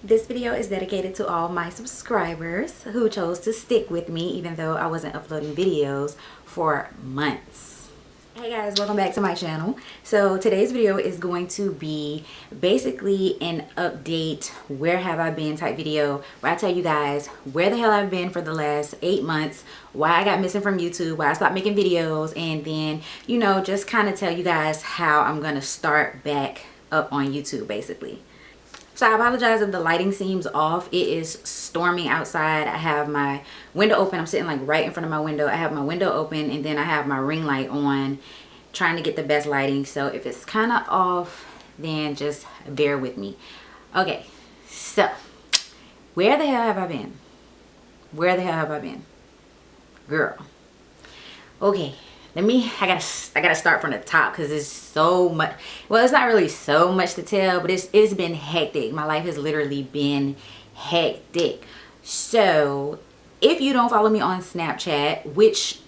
This video is dedicated to all my subscribers who chose to stick with me even though I wasn't uploading videos for months. Hey guys, welcome back to my channel. So today's video is going to be basically an update, where have I been type video, where I tell you guys where the hell I've been for the last 8 months, why I got missing from YouTube, why I stopped making videos, and then, you know, just kind of tell you guys how I'm gonna start back up on YouTube basically. So I apologize if the lighting seems off. It is storming outside. I have my window open. I'm sitting like right in front of my window. I have my window open and then I have my ring light on, trying to get the best lighting. So if it's kind of off, then just bear with me. Okay, so where the hell have I been? Where the hell have I been? Girl. Okay. I gotta start from the top because it's so much. Well, it's not really so much to tell, but it's been hectic. My life has literally been hectic. So if you don't follow me on Snapchat, which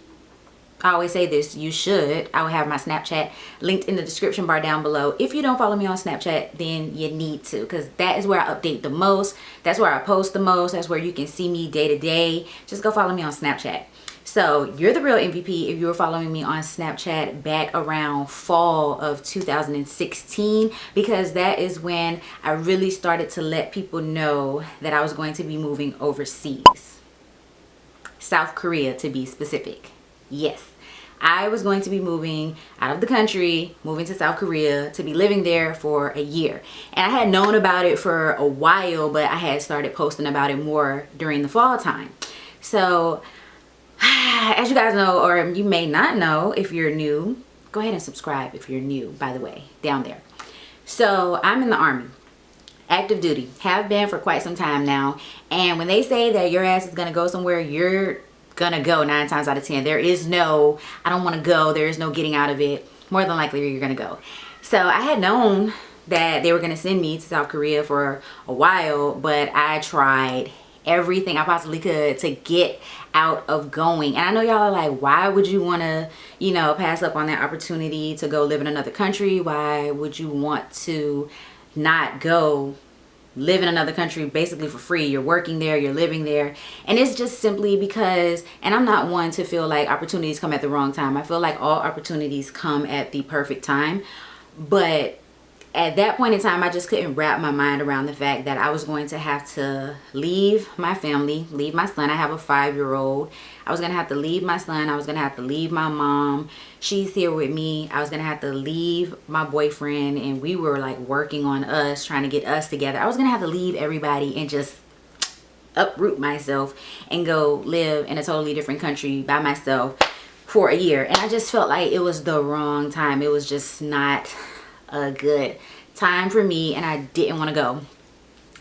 I always say this, you should. I will have my Snapchat linked in the description bar down below. If you don't follow me on Snapchat, then you need to, because that is where I update the most. That's where I post the most. That's where you can see me day to day. Just go follow me on Snapchat. So you're the real MVP if you were following me on Snapchat back around fall of 2016, because that is when I really started to let people know that I was going to be moving overseas. South Korea to be specific. Yes, I was going to be moving out of the country, moving to South Korea to be living there for a year. And I had known about it for a while, but I had started posting about it more during the fall time. So as you guys know, or you may not know if you're new, go ahead and subscribe if you're new, by the way, down there. So I'm in the Army, active duty, have been for quite some time now. And when they say that your ass is gonna go somewhere, you're gonna go 9 times out of 10. There is no, I don't wanna go, there is no getting out of it. More than likely you're gonna go. So I had known that they were gonna send me to South Korea for a while, but I tried everything I possibly could to get out of going. And I know y'all are like, why would you want to, you know, pass up on that opportunity to go live in another country? Why would you want to not go live in another country basically for free? You're working there, you're living there. And it's just simply because, and I'm not one to feel like opportunities come at the wrong time. I feel like all opportunities come at the perfect time. But at that point in time, I just couldn't wrap my mind around the fact that I was going to have to leave my family, leave my son. I have a 5-year-old. I was going to have to leave my son. I was going to have to leave my mom. She's here with me. I was going to have to leave my boyfriend, and we were like working on us, trying to get us together. I was going to have to leave everybody and just uproot myself and go live in a totally different country by myself for a year. And I just felt like it was the wrong time. It was just not a good time for me, and I didn't want to go.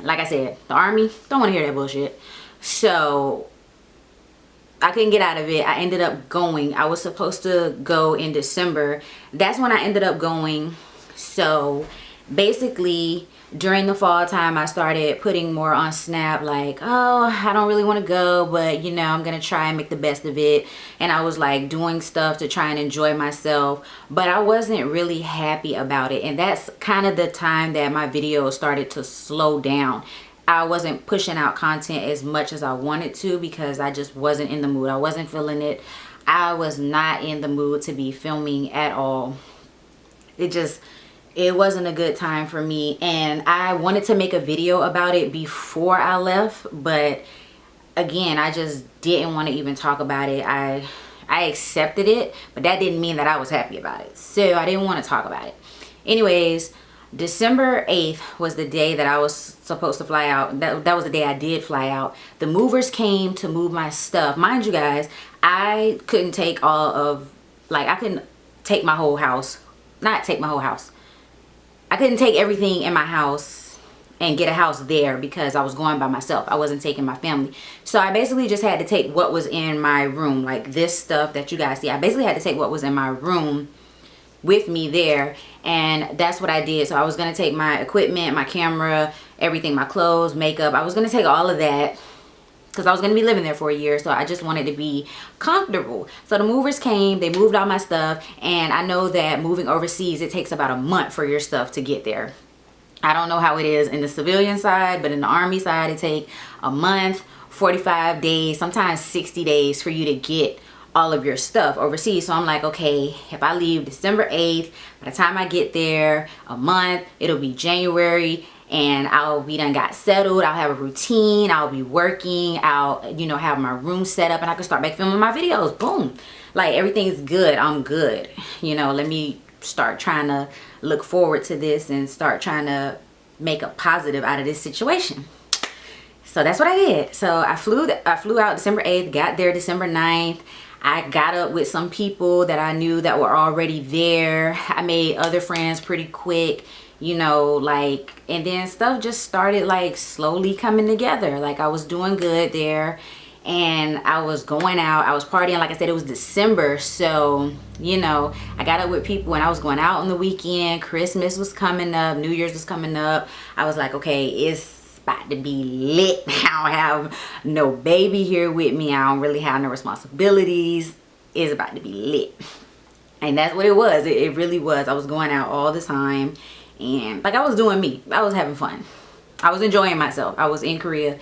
Like I said, the Army, don't want to hear that bullshit. So I couldn't get out of it. I ended up going. I was supposed to go in December. That's when I ended up going. So basically during the fall time, I started putting more on Snap, like, oh, I don't really want to go, but you know, I'm gonna try and make the best of it. And I was like doing stuff to try and enjoy myself, but I wasn't really happy about it. And that's kind of the time that my videos started to slow down. I wasn't pushing out content as much as I wanted to because I just wasn't in the mood. I wasn't feeling it. I was not in the mood to be filming at all. It wasn't a good time for me, and I wanted to make a video about it before I left, but again, I just didn't want to even talk about it. I accepted it, but that didn't mean that I was happy about it, so I didn't want to talk about it. Anyways, December 8th was the day that I was supposed to fly out. That was the day I did fly out. The movers came to move my stuff. Mind you guys, I couldn't take all of, like, I couldn't take my whole house. Not take my whole house. I couldn't take everything in my house and get a house there because I was going by myself. I wasn't taking my family. So I basically just had to take what was in my room, like this stuff that you guys see. I basically had to take what was in my room with me there, and that's what I did. So I was going to take my equipment, my camera, everything, my clothes, makeup. I was going to take all of that because I was going to be living there for a year, so I just wanted to be comfortable. So the movers came, they moved all my stuff, and I know that moving overseas, it takes about a month for your stuff to get there. I don't know how it is in the civilian side, but in the Army side, it take a month, 45 days, sometimes 60 days for you to get all of your stuff overseas. So I'm like, okay, if I leave December 8th, by the time I get there, a month, it'll be January, and I'll be done got settled. I'll have a routine. I'll be working. I'll, you know, have my room set up, and I can start back filming my videos. Boom. Like, everything's good. I'm good. You know, let me start trying to look forward to this and start trying to make a positive out of this situation. So that's what I did. So I flew out December 8th, got there December 9th. I got up with some people that I knew that were already there. I made other friends pretty quick, you know, like, and then stuff just started like slowly coming together. Like, I was doing good there, and I was going out, I was partying. Like I said, it was December, so, you know, I got up with people and I was going out on the weekend. Christmas was coming up, New Year's was coming up. I was like, okay, it's about to be lit. I don't have no baby here with me. I don't really have no responsibilities. It's about to be lit. And that's what it was. It really was. I was going out all the time, and like, I was doing me. I was having fun. I was enjoying myself. I was in Korea,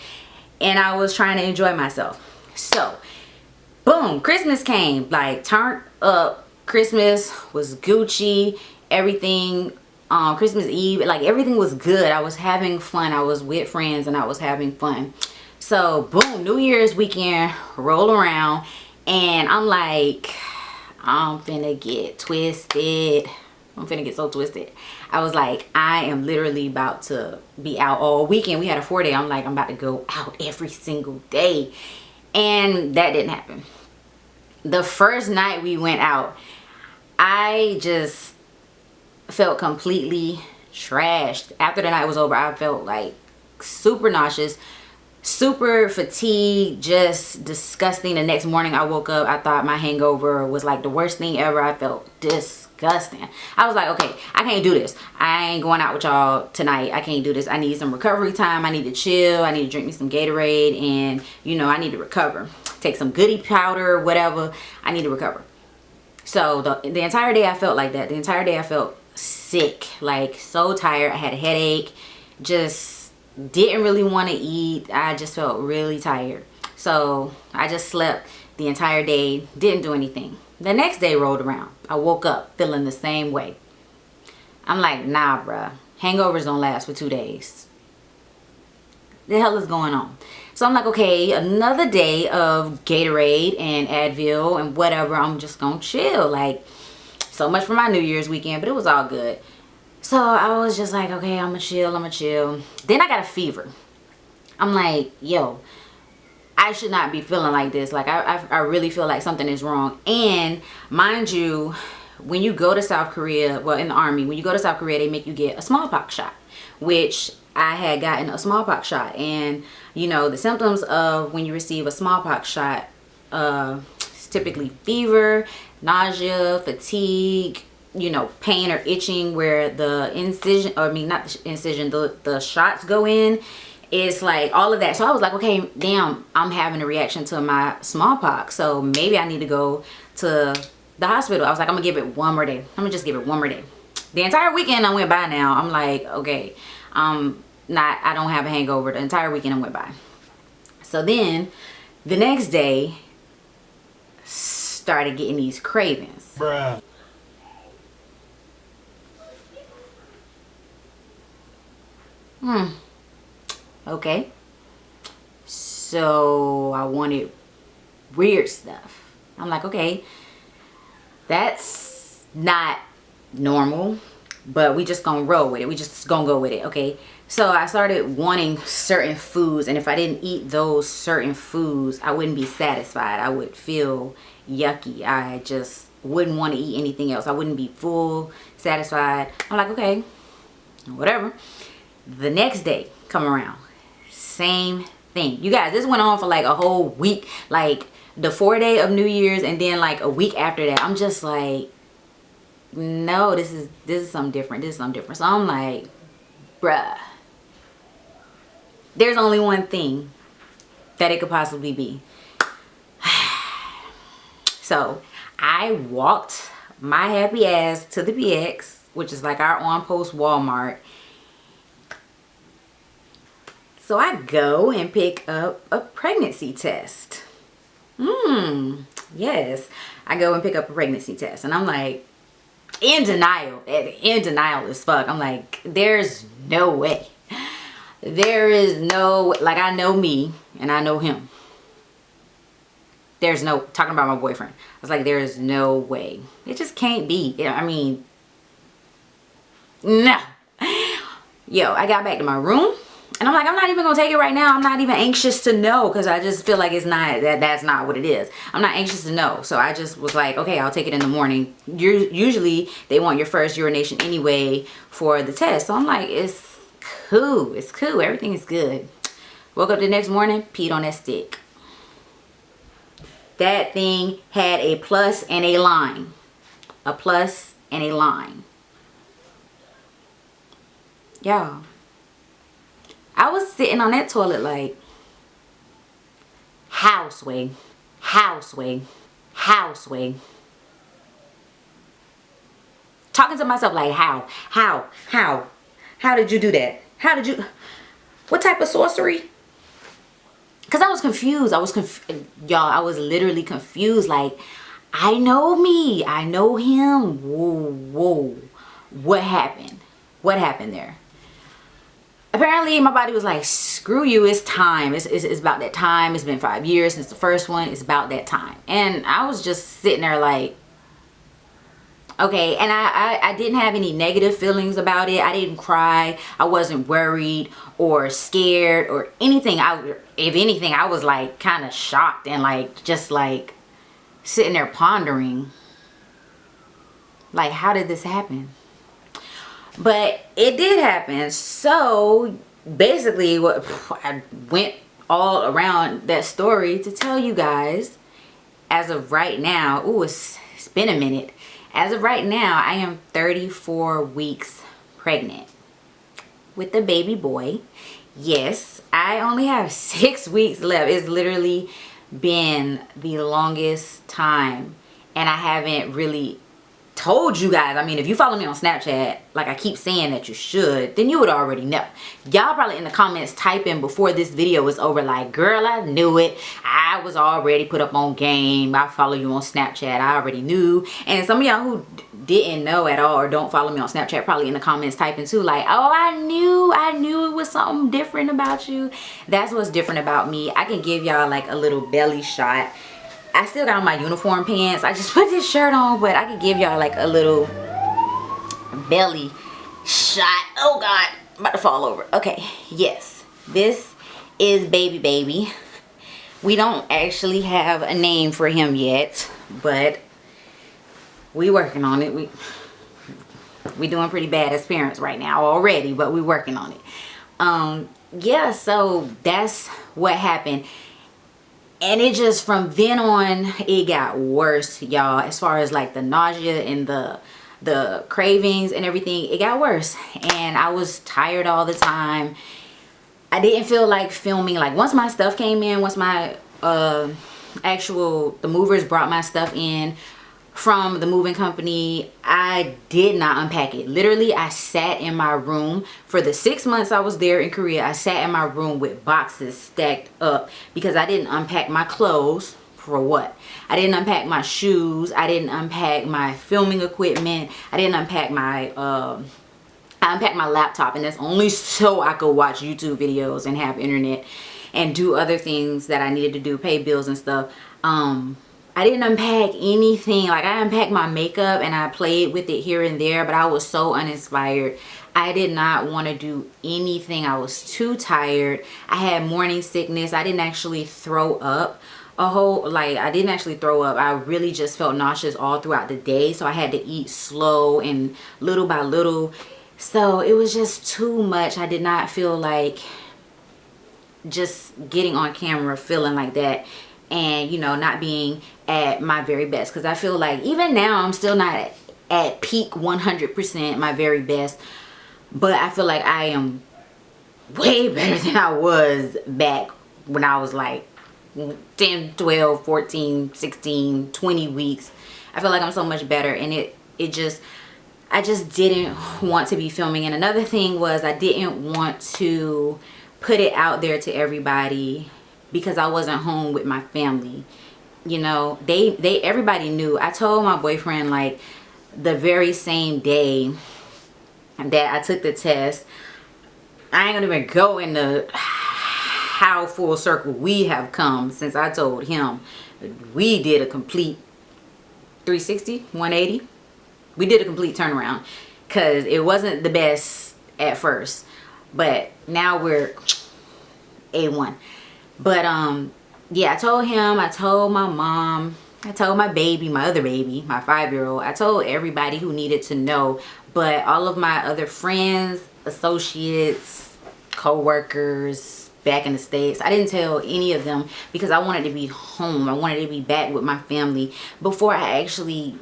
and I was trying to enjoy myself. So boom, Christmas came. Like, turned up. Christmas was Gucci. Everything, Christmas Eve, like, everything was good. I was having fun. I was with friends and I was having fun. So boom, New Year's weekend roll around, and I'm like, I'm finna get twisted. I'm finna get so twisted. I was like, I am literally about to be out all weekend. We had a 4-day. I'm like, I'm about to go out every single day. And that didn't happen. The first night we went out, I just felt completely trashed. After the night was over, I felt like super nauseous, super fatigued, just disgusting. The next morning I woke up, I thought my hangover was like the worst thing ever. I felt disgusting. I was like, okay, I can't do this. I ain't going out with y'all tonight. I can't do this. I need some recovery time. I need to chill. I need to drink me some Gatorade, and, you know, I need to recover. Take some goody powder, whatever. I need to recover. So the entire day I felt like that. The entire day I felt sick, like so tired. I had a headache, just didn't really want to eat. I just felt really tired. So I just slept the entire day, didn't do anything. The next day rolled around. I woke up feeling the same way. I'm like, nah, bruh. Hangovers don't last for 2 days. The hell is going on? So I'm like, okay, another day of Gatorade and Advil and whatever. I'm just gonna chill. Like, so much for my New Year's weekend, but it was all good. So I was just like, okay, I'm gonna chill. Then I got a fever. I'm like, yo, I should not be feeling like this. Like, I really feel like something is wrong. And mind you, when you go to South Korea, well, in the Army, when you go to South Korea, they make you get a smallpox shot, which I had gotten a smallpox shot. And, you know, the symptoms of when you receive a smallpox shot, it's typically fever, nausea, fatigue, you know, pain or itching where the incision, or I mean, not the incision, the shots go in. It's like all of that. So I was like, okay, damn, I'm having a reaction to my smallpox. So maybe I need to go to the hospital. I was like, I'm gonna give it one more day. I'm gonna just give it one more day. The entire weekend I went by now. I'm like, okay, I don't have a hangover. The entire weekend I went by. So then the next day started getting these cravings. Bruh. Okay. So I wanted weird stuff. I'm like, okay, that's not normal, but we just gonna roll with it. We just gonna go with it, okay? So I started wanting certain foods, and if I didn't eat those certain foods, I wouldn't be satisfied. I would feel yucky. I just wouldn't want to eat anything else. I wouldn't be full, satisfied. I'm like, okay, whatever. The next day come around, same thing. You guys, this went on for like a whole week, like the 4-day of New Year's, and then like a week after that. I'm just like, no, this is something different. This is something different. So I'm like, bruh, there's only one thing that it could possibly be. So I walked my happy ass to the BX, which is like our on-post Walmart, So I go and pick up a pregnancy test. Yes, I go and pick up a pregnancy test, and I'm like in denial as fuck. I'm like, there's no way. There is no, like, I know me and I know him. There's no, talking about my boyfriend, I was like, there is no way. It just can't be. I mean, no. Yo, I got back to my room and I'm like, I'm not even gonna take it right now. I'm not even anxious to know, because I just feel like it's not, that's not what it is. I'm not anxious to know. So I just was like, okay, I'll take it in the morning. Usually they want your first urination anyway for the test. So I'm like, it's cool. It's cool. Everything is good. Woke up the next morning, peed on that stick. That thing had a plus and a line. A plus and a line. Y'all, I was sitting on that toilet like, houseway, houseway, houseway. Talking to myself like, how did you do that? How did you, what type of sorcery? Because I was confused. Y'all, I was literally confused. Like, I know me. I know him. Whoa. What happened? What happened there? Apparently, my body was like, screw you. It's time. It's about that time. It's been 5 years since the first one. It's about that time. And I was just sitting there like, okay. And I didn't have any negative feelings about it. I didn't cry. I wasn't worried or scared or anything. If anything, I was like kind of shocked and like just like sitting there pondering, like, how did this happen? But it did happen. So basically, I went all around that story to tell you guys, as of right now, ooh, it's been a minute. As of right now, I am 34 weeks pregnant with a baby boy. Yes, I only have 6 weeks left. It's literally been the longest time, and I haven't really told you guys. I mean, if you follow me on Snapchat, like I keep saying that you should, then you would already know. Y'all probably in the comments typing before this video is over like, girl, I knew it. I was already put up on game. I follow you on Snapchat. I already knew. And some of y'all who didn't know at all or don't follow me on Snapchat probably in the comments typing too like, oh, I knew it was something different about you. That's what's different about me. I can give y'all like a little belly shot. I still got on my uniform pants. I just put this shirt on, but I could give y'all like a little belly shot. Oh God, I'm about to fall over. Okay, yes, this is baby. We don't actually have a name for him yet, but we working on it. We doing pretty bad as parents right now already, but we working on it. Yeah, so that's what happened. And it just, from then on, it got worse, y'all. As far as like the nausea and the cravings and everything, it got worse. And I was tired all the time. I didn't feel like filming. Like, once my stuff came in, once my the movers brought my stuff in from the moving company, I did not unpack it. Literally, I sat in my room for the 6 months I was there in Korea. I sat in my room with boxes stacked up because I didn't unpack my clothes. For what? I didn't unpack my shoes. I didn't unpack my filming equipment. I didn't unpack my I unpacked my laptop, and that's only so I could watch YouTube videos and have internet and do other things that I needed to do, pay bills and stuff. I didn't unpack anything. Like, I unpacked my makeup and I played with it here and there, but I was so uninspired. I did not want to do anything. I was too tired. I had morning sickness. I didn't actually throw up I didn't actually throw up. I really just felt nauseous all throughout the day, so I had to eat slow and little by little. So it was just too much. I did not feel like just getting on camera feeling like that, and, you know, not being at my very best, because I feel like even now I'm still not at peak 100% my very best, but I feel like I am way better than I was back when I was like 10, 12, 14, 16, 20 weeks. I feel like I'm so much better, and I just didn't want to be filming. And another thing was, I didn't want to put it out there to everybody because I wasn't home with my family. You know, everybody knew. I told my boyfriend like the very same day that I took the test. I ain't gonna even go into how full circle we have come since I told him. We did a complete 360, 180. We did a complete turnaround because it wasn't the best at first, but now we're A1. But yeah, I told him, I told my mom, I told my baby, my other baby, my 5-year-old. I told everybody who needed to know, but all of my other friends, associates, co-workers back in the States, I didn't tell any of them because I wanted to be home. I wanted to be back with my family before I actually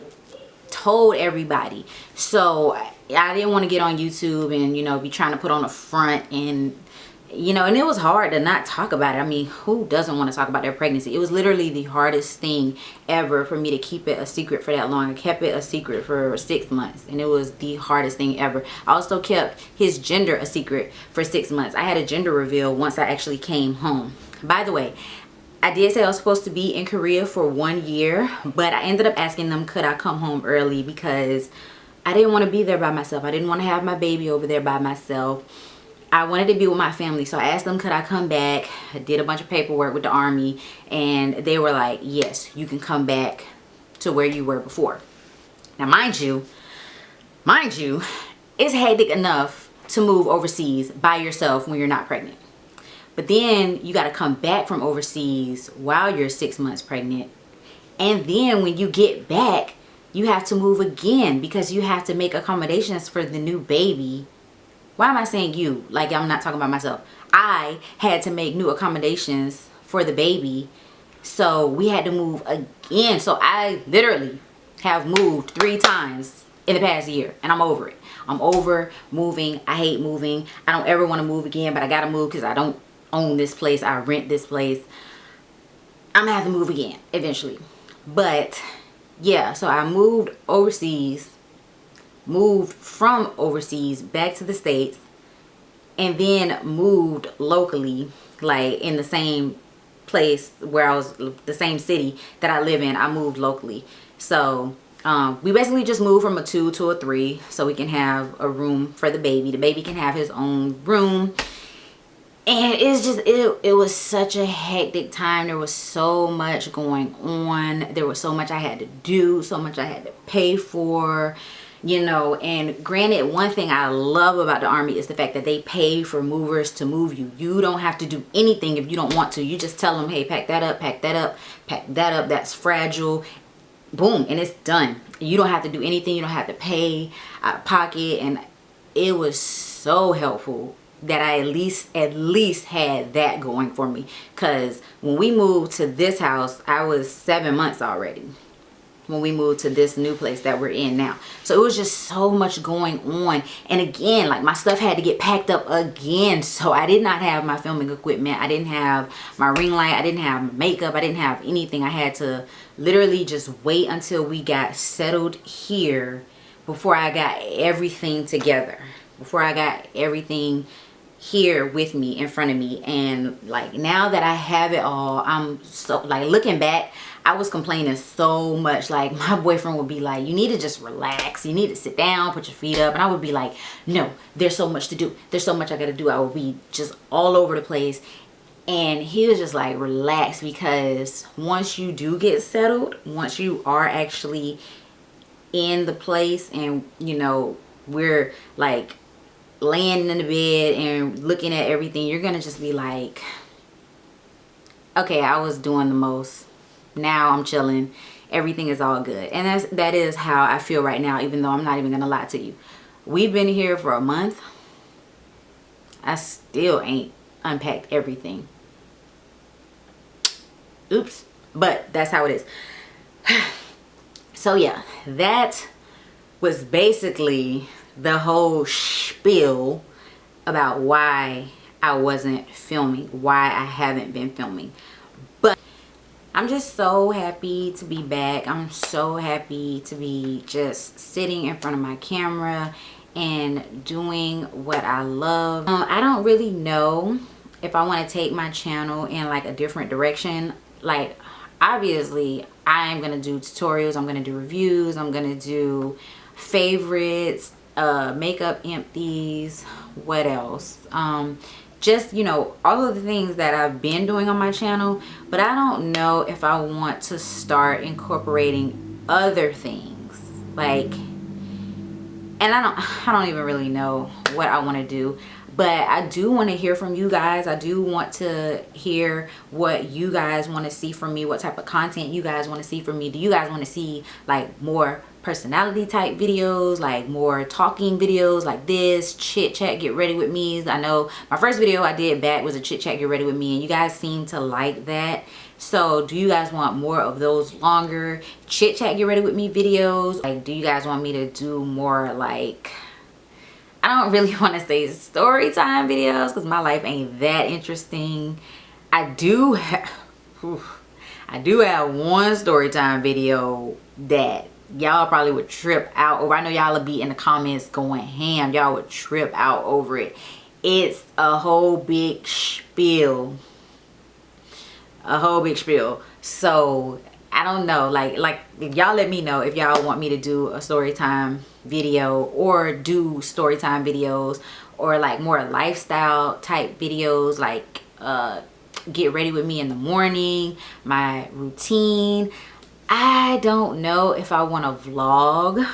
told everybody. So I didn't want to get on YouTube and, you know, be trying to put on a front and, you know, and it was hard to not talk about it. I mean, who doesn't want to talk about their pregnancy? It was literally the hardest thing ever for me to keep it a secret for that long. I kept it a secret for 6 months, and it was the hardest thing ever. I also kept his gender a secret for 6 months. I had a gender reveal once I actually came home. By the way, I did say I was supposed to be in Korea for 1 year, but I ended up asking them could I come home early because I didn't want to be there by myself. I didn't want to have my baby over there by myself. I wanted to be with my family, so I asked them could I come back. I did a bunch of paperwork with the army, and they were like, yes, you can come back to where you were before. Now mind you, it's hectic enough to move overseas by yourself when you're not pregnant. But then you got to come back from overseas while you're 6 months pregnant. And then when you get back, you have to move again because you have to make accommodations for the new baby. Why am I saying you? Like I'm not talking about myself. I had to make new accommodations for the baby. So we had to move again. So I literally have moved 3 times in the past year, and I'm over it. I'm over moving. I hate moving. I don't ever want to move again, but I got to move because I don't own this place. I rent this place. I'm gonna have to move again eventually. But yeah, so I moved overseas, moved from overseas back to the States, and then moved locally, like in the same place where I was, the same city that I live in. I moved locally. So we basically just moved from a 2 to a 3 so we can have a room for the baby. The baby can have his own room. And it's just, it was such a hectic time. There was so much going on. There was so much I had to do, so much I had to pay for, you know. And granted, one thing I love about the army is the fact that they pay for movers to move you. You don't have to do anything if you don't want to. You just tell them, hey, pack that up, pack that up, pack that up. That's fragile. Boom, and it's done. You don't have to do anything. You don't have to pay out of pocket. And it was so helpful that I at least had that going for me. Because when we moved to this house, I was 7 months already when we moved to this new place that we're in now. So it was just so much going on. And again, like my stuff had to get packed up again. So I did not have my filming equipment. I didn't have my ring light. I didn't have makeup. I didn't have anything. I had to literally just wait until we got settled here before I got everything together. Before I got everything here with me, in front of me. And like now that I have it all, I'm so, like, looking back, I was complaining so much. Like my boyfriend would be like, you need to just relax, you need to sit down, put your feet up. And I would be like, no, there's so much to do, there's so much I gotta do. I would be just all over the place. And he was just like, relax, because once you do get settled, once you are actually in the place and, you know, we're like laying in the bed and looking at everything, you're gonna just be like, okay, I was doing the most, now I'm chilling, everything is all good. And that is how I feel right now, even though I'm not even gonna lie to you. We've been here for a month. I still ain't unpacked everything. Oops, but that's how it is. So yeah, that was basically the whole spiel about why I wasn't filming, why I haven't been filming. But I'm just so happy to be back. I'm so happy to be just sitting in front of my camera and doing what I love. I don't really know if I want to take my channel in like a different direction, like obviously I'm gonna do tutorials, I'm gonna do reviews, I'm gonna do favorites, makeup empties, what else, just, you know, all of the things that I've been doing on my channel. But I don't know if I want to start incorporating other things, like, and I don't even really know what I want to do. But I do want to hear from you guys. I do want to hear what you guys want to see from me, what type of content you guys want to see from me. Do you guys want to see like more personality type videos, like more talking videos like this, chit chat get ready with me? I know my first video I did back was a chit chat get ready with me, and you guys seem to like that. So do you guys want more of those longer chit chat get ready with me videos? Like, do you guys want me to do more like, I don't really want to say story time videos because my life ain't that interesting. I do have one story time video that y'all probably would trip out over. I know y'all will be in the comments going ham. Y'all would trip out over it. It's a whole big spiel. A whole big spiel. So I don't know, like y'all let me know if y'all want me to do a story time video or do story time videos, or like more lifestyle type videos, like get ready with me in the morning, my routine. I don't know if I want to vlog.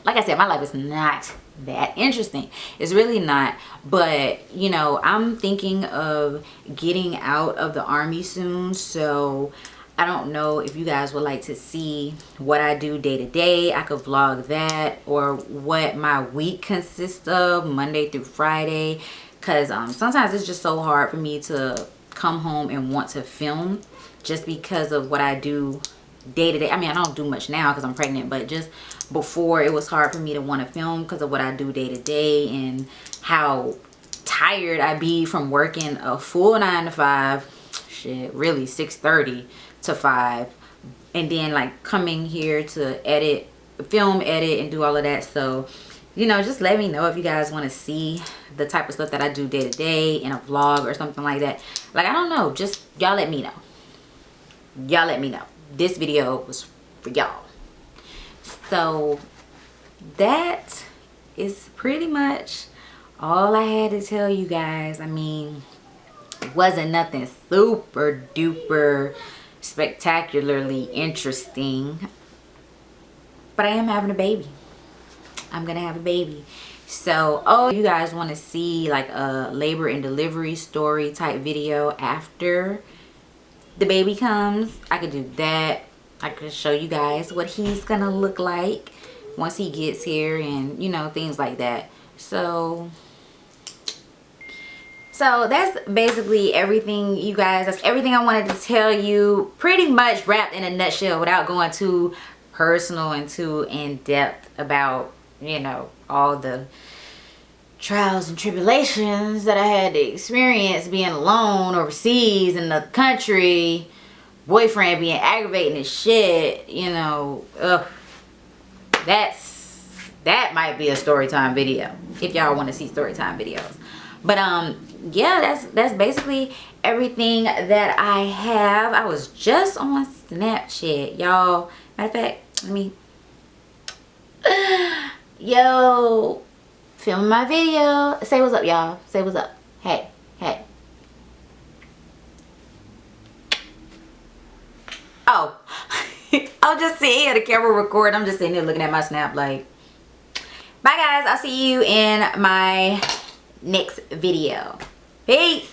Like I said, my life is not that interesting. It's really not. But you know, I'm thinking of getting out of the army soon, so I don't know if you guys would like to see what I do day to day. I could vlog that, or what my week consists of Monday through Friday, because sometimes it's just so hard for me to come home and want to film just because of what I do day to day. I mean, I don't do much now because I'm pregnant, but just before it was hard for me to want to film because of what I do day to day and how tired I be from working a full 9 to 5, shit, really 6:30 to 5, and then like coming here to edit, film, edit, and do all of that. So you know, just let me know if you guys want to see the type of stuff that I do day to day in a vlog or something like that. Like, I don't know, just y'all let me know. Y'all let me know. This video was for y'all. So that is pretty much all I had to tell you guys. I mean, it wasn't nothing super duper spectacularly interesting, but I am having a baby. I'm gonna have a baby. So, oh, you guys want to see like a labor and delivery story type video after the baby comes, I could do that. I could show you guys what he's gonna look like once he gets here, and you know, things like that. So that's basically everything, you guys. That's everything I wanted to tell you, pretty much wrapped in a nutshell, without going too personal and too in-depth about, you know, all the trials and tribulations that I had to experience being alone overseas in the country, boyfriend being aggravating as shit, you know. That might be a story time video if y'all want to see story time videos. But yeah, that's basically everything that I have. I was just on Snapchat, y'all. Matter of fact, let me yo, film my video. Say what's up, y'all. Say what's up. Hey. Oh, I'm just sitting here, the camera record. I'm just sitting here looking at my snap like, bye guys. I'll see you in my next video. Peace.